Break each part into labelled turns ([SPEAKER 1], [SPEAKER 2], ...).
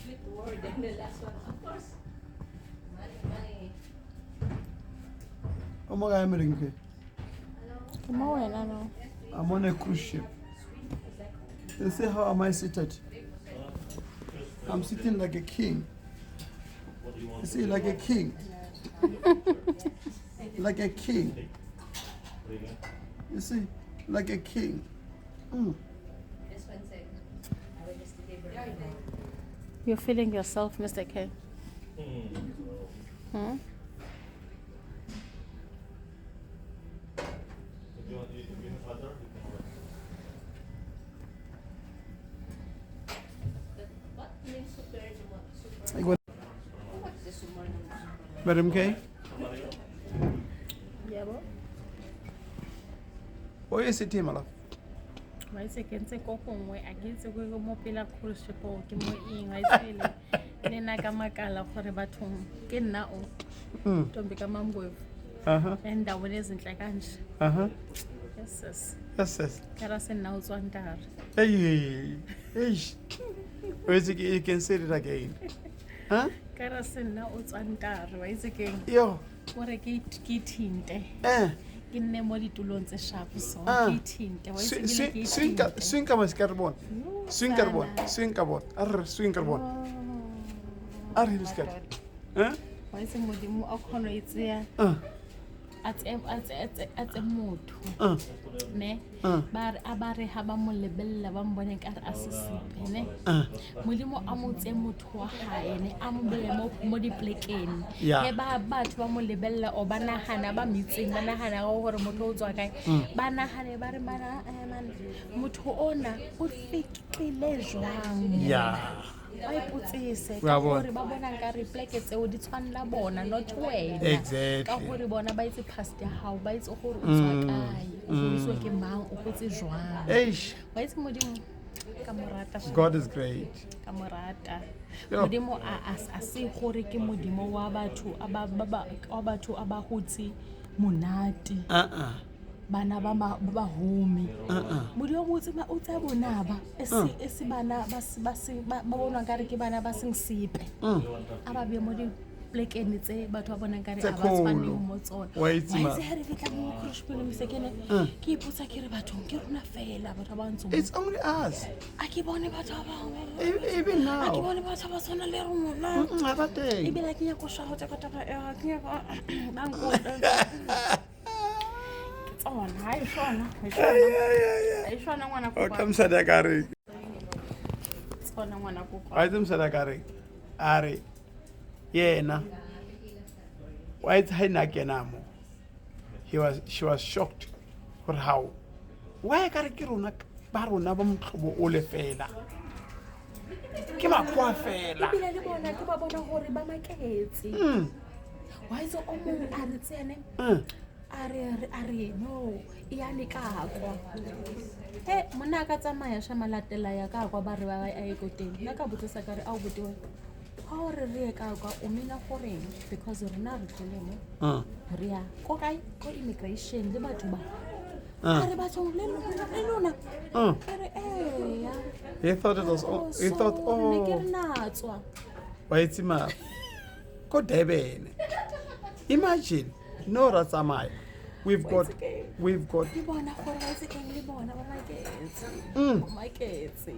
[SPEAKER 1] sweet word. And the last one, of course, money.
[SPEAKER 2] Oh my God, I'm
[SPEAKER 3] No.
[SPEAKER 2] I'm on a cruise ship. You see how am I seated? I'm sitting like a king. You see, like a king. Like a king. You see, like a king. Mm.
[SPEAKER 1] This one said, I will just deliver it.
[SPEAKER 3] You're feeling yourself, Mr. K. Hmm?
[SPEAKER 1] What means super?
[SPEAKER 2] I go-
[SPEAKER 1] What's the super?
[SPEAKER 2] Madam K,
[SPEAKER 3] Yabo.
[SPEAKER 2] where are you sitting, my love?
[SPEAKER 3] Wa itse ke ntse ko gongwe a ke itse go mo pela cruise ship ke mo eng wa itsele le na ka makala gore bathong ke nna o Ntombi kaMamngwevu
[SPEAKER 2] Uh-huh.
[SPEAKER 3] endaweni ezinhle kanje.
[SPEAKER 2] Uh-huh.
[SPEAKER 3] Yes sis.
[SPEAKER 2] Yes.
[SPEAKER 3] Kara senna utswantara.
[SPEAKER 2] Hey. Where is it? You can say it again. Huh?
[SPEAKER 3] Kara senna utswantara wa itse ke
[SPEAKER 2] Yo.
[SPEAKER 3] gore ke thinte. Ke nne mo ditulong tse sharp so ke thinte wa itse ke
[SPEAKER 2] Swing mas carbon. Swing carbon. Arr swing carbon. Arr miskat. Huh?
[SPEAKER 3] Wa itse modimo a khono itse atse motho ne ba re ha ba mo lebella ba mbone ka re a sesipe ne modimo a motse motho wa hae ne a mo bele mo diplekeng he ba batho ba mo lebella o ba nahana ba mitseng ba nahana gore motho o tswa kae ba nahane ba re mana motho ona o fikile jwang I putsise ka gore ba bona ka re pleke tseo di tshwanela bona not wena
[SPEAKER 2] Exactly.
[SPEAKER 3] ka gore bona ba itse past ya hao ba itse gore o tswa kae o buiswa ke mang o gotse jwang ba itse modimo ka morata
[SPEAKER 2] God is great.
[SPEAKER 3] ka morata modimo a se gore ke modimo wa batho a ba hotse monate bana ba home modimo o tsema o tsa bona ba ese bana ba bona ka re ke bana ba seng sepe a ba be mo di plekene tse batho ba bona ka re a ba tshwane mo tsona wa itse ha re fitla mo khoshpele misekene ke ipotsa ke re batho ke rona fela batho ba ntse
[SPEAKER 2] It's only us.
[SPEAKER 3] a ke bone batho ba
[SPEAKER 2] Even now.
[SPEAKER 3] a ke bone batho ba tsona le rona
[SPEAKER 2] Ha ba teng.
[SPEAKER 3] e be la ke ya go shwa go tsa taba ya ke ya ba nkota Oh, hi, Shona. Hi, Shona, ngwana ko.
[SPEAKER 2] Come sadakari.
[SPEAKER 3] Shona ngwana ko.
[SPEAKER 2] Why them sadakari? Are. Yena. Why is he not genamo? She was shocked for how. Why ka re ke rona ba rona ba motlobo o le fela. Ke makwa fela.
[SPEAKER 3] Ebile le bona ke ba bona gore ba maketse. Why is o mong a re tsene? Are no ya le ka kwa mona ka tsamaya sha malatela ya ka kwa ba re ba a e koteng nna ka botsisa ka re a o botewe ha o re ka kwa o mena gore because rena re tlelemo re ya ko kae ko immigration le batho ba are ba tsong le lona ya
[SPEAKER 2] He thought it was all, he thought
[SPEAKER 3] ne ke re natswa
[SPEAKER 2] wa itse ma ko Durban. Imagine no ratsamaya. We've got
[SPEAKER 3] ke bona gore ba itse keng le bona ba maketse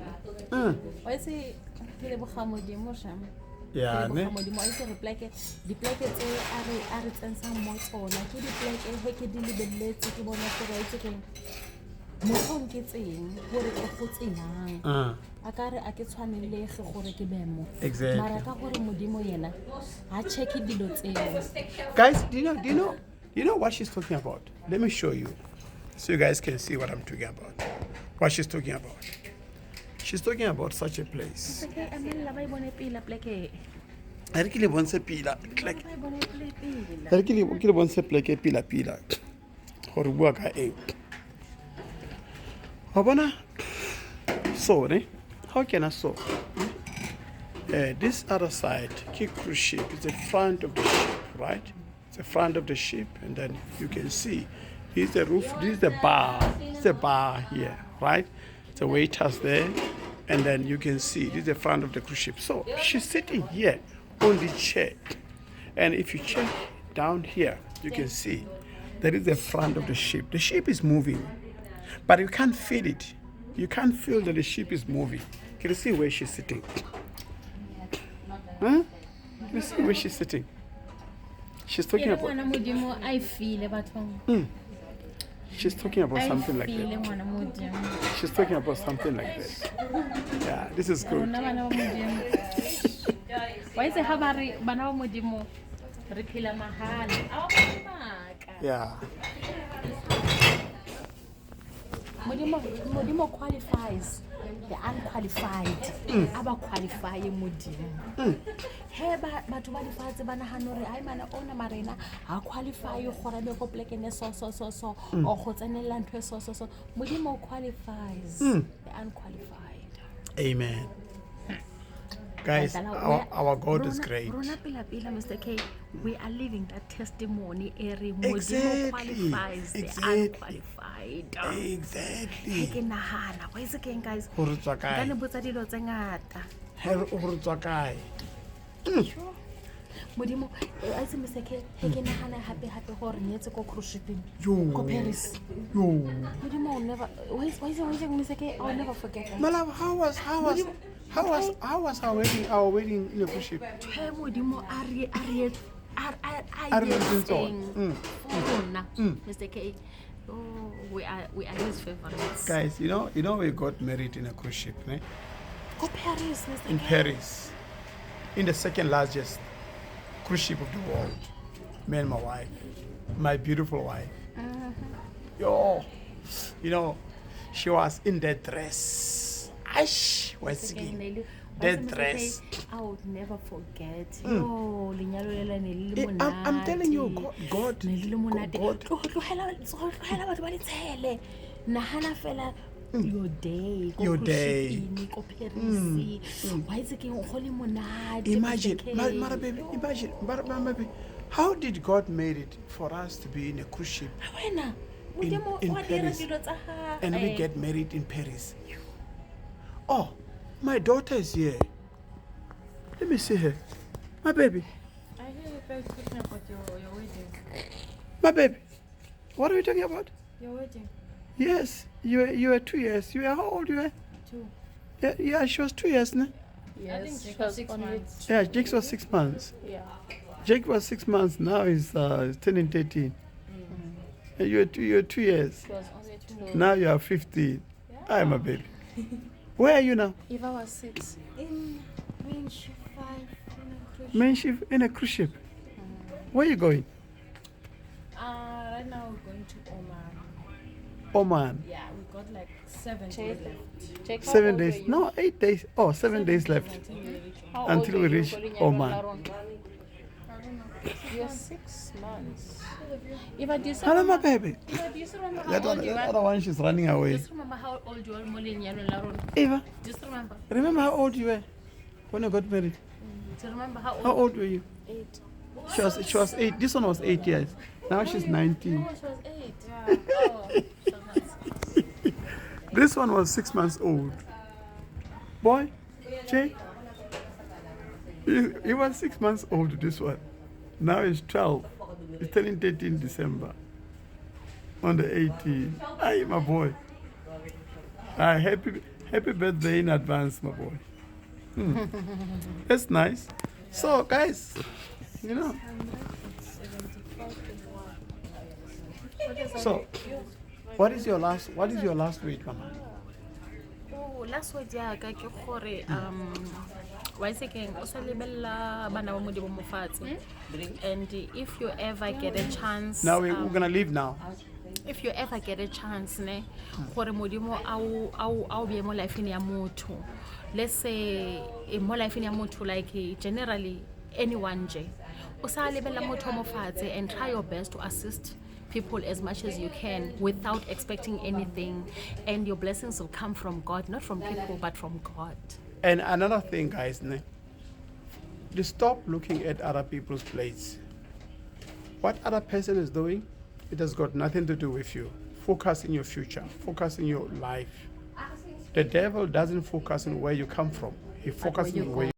[SPEAKER 3] wa itse ke le bogamodimo shama
[SPEAKER 2] yeah ne
[SPEAKER 3] modimo a itse re pleke dipleke tse a re tsensang mo tsona ke dipleke he ke di lebelletse ke bona gore a itse keng mothong ke tseng gore ke go tsenyang a ka re a ke tshwanelege gore ke bemo
[SPEAKER 2] Exactly.
[SPEAKER 3] mara ka gore modimo yena ha check dilo tseo
[SPEAKER 2] guys, do you know what she's talking about? Let me show you so you guys can see what I'm talking about. What she's talking about. She's talking about such a place.
[SPEAKER 3] ke amela ba ibone pila pleke
[SPEAKER 2] Ha re ke le bontshe pila.
[SPEAKER 3] ba ibone pila
[SPEAKER 2] Ha re ke le bontshe pleke pila. Gore bua ka eng. Wa bona? So, ne? How can I so? This other side, key cruise ship, is the front of the ship, right? It's the front of the ship, and then you can see this is the roof, this is the bar. It's the bar here, right? The waiters there, And then you can see this is the front of the cruise ship. So she's sitting here on the chair. And if you check down here, you can see that is the front of the ship. The ship is moving, but you can't feel it. You can't feel that the ship is moving. Can you see where she's sitting? Huh? Can you see where she's sitting? She's talking about.
[SPEAKER 3] I feel
[SPEAKER 2] She's talking about something like that. She's talking about something like that. Yeah, this is good.
[SPEAKER 3] Why is it how bana modimo re phela mahala?
[SPEAKER 2] Yeah.
[SPEAKER 3] Modimo qualifies the unqualified. Aba qualify modimo. He batho ba difatshe ba nahana hore ai mana ona marena ha qualify gore be go plekene so o go tsenela ntwe so modimo qualifies the unqualified.
[SPEAKER 2] Amen. Guys, our God is great.
[SPEAKER 3] Mr. K, we are living that testimony area.
[SPEAKER 2] Exactly.
[SPEAKER 3] Qualifies the unqualified.
[SPEAKER 2] Exactly.
[SPEAKER 3] Why is again, guys? Modimo, I say Mr. K, happy hore nyetse go cruise shipping. Go Paris. Modimo never. Why is Mr. K? I'll never forget that.
[SPEAKER 2] My love, how was our wedding in the cruise ship?
[SPEAKER 3] Modimo Mr. K. Oh, we are his favorites.
[SPEAKER 2] Guys, you know we got married in a cruise ship, né?
[SPEAKER 3] Go Paris, Mr.
[SPEAKER 2] In
[SPEAKER 3] K.
[SPEAKER 2] Paris. In the second largest cruise ship of the world. Me and my wife. My beautiful wife. She was in that dress. That dress.
[SPEAKER 3] I would never forget.
[SPEAKER 2] I'm telling you, God.
[SPEAKER 3] Your day.
[SPEAKER 2] Imagine, baby, how did God made it for us to be in a cruise ship in Paris, and we get married in Paris? Oh, my daughter is here. Let me see her. My baby.
[SPEAKER 3] I hear you guys talking about your wedding.
[SPEAKER 2] My baby. What are we talking about?
[SPEAKER 3] Your wedding.
[SPEAKER 2] Yes, you were 2 years. You were how old you were?
[SPEAKER 3] 2.
[SPEAKER 2] Yeah, she was 2 years, no?
[SPEAKER 3] Yes, I think Jake was 6 months.
[SPEAKER 2] Yeah, Jake was 6 months.
[SPEAKER 3] Yeah.
[SPEAKER 2] Jake was 6 months. Now he's turning 13. And you were 2 years.
[SPEAKER 3] She was only 2.
[SPEAKER 2] Now you are 15. Hi, my baby. Where are you now?
[SPEAKER 3] Eva was 6. In Mein Schiff 5.
[SPEAKER 2] Mein Schiff in a cruise ship. Where are you going?
[SPEAKER 3] Right now we're going to Oman.
[SPEAKER 2] Oman.
[SPEAKER 3] Yeah, we got like 7 days left.
[SPEAKER 2] 7 days. No, 8 days. Oh, 7 days left until we reach Oman.
[SPEAKER 3] I don't know. You're 6 months. Eva, do you
[SPEAKER 2] Hello, my baby.
[SPEAKER 3] Eva, do you still remember
[SPEAKER 2] That
[SPEAKER 3] how old you
[SPEAKER 2] other
[SPEAKER 3] were?
[SPEAKER 2] one, she's running away.
[SPEAKER 3] Just remember how old you were, Laron.
[SPEAKER 2] Eva,
[SPEAKER 3] Just remember.
[SPEAKER 2] remember how old you were when you got married?
[SPEAKER 3] Do you remember how old?
[SPEAKER 2] How old were you?
[SPEAKER 3] 8.
[SPEAKER 2] She was 8. This one was 8 years. Now she's 19.
[SPEAKER 3] No, she was 8. Yeah. Oh, so that's...
[SPEAKER 2] This one was 6 months old. Boy, Jay, he was 6 months old, this one. Now he's 12. He's turning 13 December. On the 18th. Hi, my boy. Happy birthday in advance, my boy. That's nice. So, guys, So, what is your last weight, Mama?
[SPEAKER 3] Oh, last week ya ka ke gore why second o sa lebella bana ba modimo mofatse. And if you ever get a chance,
[SPEAKER 2] Now we're gonna leave now.
[SPEAKER 3] if you ever get a chance ne gore modimo au be mo life ya motho, let's say mo life ya motho, like generally anyone je o sa lebella motho mo fatse, and try your best to assist people as much as you can without expecting anything, and your blessings will come from God, not from people but from God.
[SPEAKER 2] And another thing, guys, just stop looking at other people's plates. What other person is doing, it has got nothing to do with you. Focus in your future. Focus in your life. The devil doesn't focus on where you come from. He focuses
[SPEAKER 3] you
[SPEAKER 2] on
[SPEAKER 3] go.
[SPEAKER 2] where